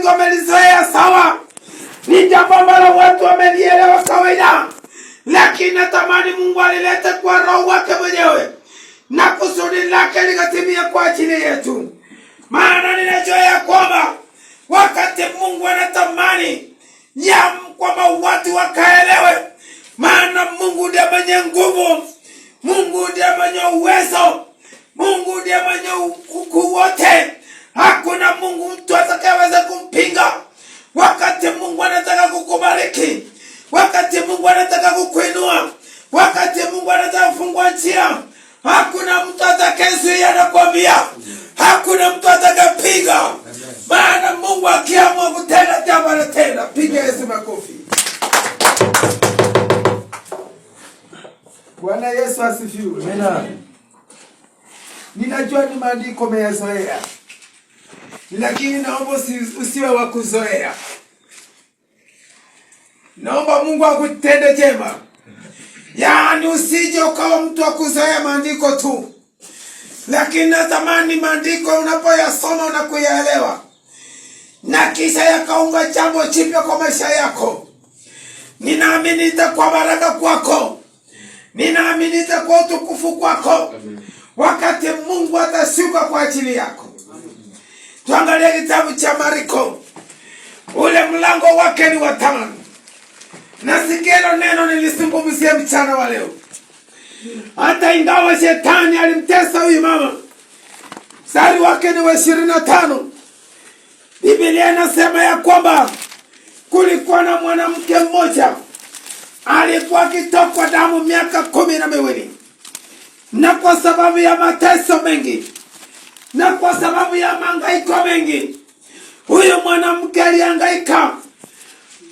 watu wamelizoea sawa, ni jambo ambalo watu wamelielewa kawaida, lakini natamani Mungu alilete kwa Roho wake mwenyewe na kusudi lake likatimia kwa ajili yetu. Maana ninajua ya kwamba wakati Mungu anatamani ya kwamba watu wakaelewe, maana Mungu ndiye mwenye nguvu, Mungu ndiye mwenye uwezo, Mungu ndiye mwenye ukuu wote. Hakuna Mungu mtu atakayeweza kumpinga. Wakati Mungu anataka kukubariki, wakati Mungu anataka kukuinua, wakati Mungu anataka kufungua njia, hakuna mtu atakayezuia. Nakwambia hakuna mtu atakayepiga. Maana Mungu akiamua kutenda jambo anatenda. Piga Yesu makofi. Bwana Yesu asifiwe. Amen. Ninajua ni maandiko umeyazoea, lakini naomba usiwe wa kuzoea. Naomba Mungu akutende jema. Yaani usije ukawa mtu wa kuzoea maandiko tu, lakini natamani maandiko unapoyasoma na kuyaelewa na kisha yakaunga jambo jipya kwa maisha yako, ninaamini itakuwa baraka kwako, ninaamini itakuwa utukufu kwako wakati Mungu atashuka kwa ajili yako. Tuangalie kitabu cha Marko, ule mlango wake ni wa 5. Nasikia neno nilizungumzia mchana wa leo. Hata ingawa shetani alimtesa huyu mama, mstari wake ni wa 25. Biblia inasema ya kwamba kulikuwa na mwanamke mmoja alikuwa akitokwa damu miaka 12, na kwa sababu ya mateso mengi na kwa sababu ya mahangaiko mengi, huyu mwanamke alihangaika,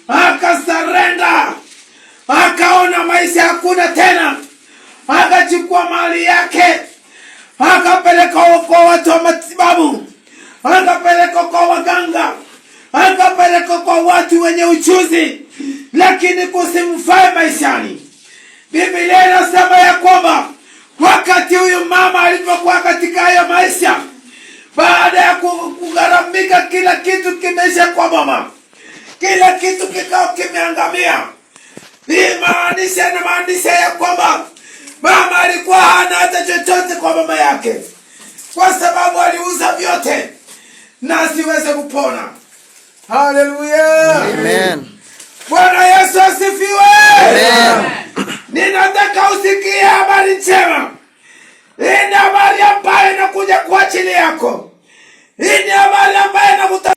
akasarenda, akaona maisha hakuna tena, akachukua mali yake, akapeleka kwa watu wa matibabu, akapeleka kwa waganga, akapeleka kwa watu wenye ujuzi, lakini kusimfae maishani. Biblia inasema ya kwamba wakati huyu mama alipokuwa katika hayo maisha, baada ya kugharamika, kila kitu kimeisha kwa mama, kila kitu kikao kimeangamia. Hii maanisha ya kwamba mama alikuwa hana hata chochote kwa mama yake, kwa sababu aliuza vyote na asiweze kupona. Haleluya. Amen. Bwana Yesu asifiwe. Amen. Ninataka usikie habari njema. Hii ni habari ambayo inakuja kwa ajili yako. Hii ni habari ambayo inakuta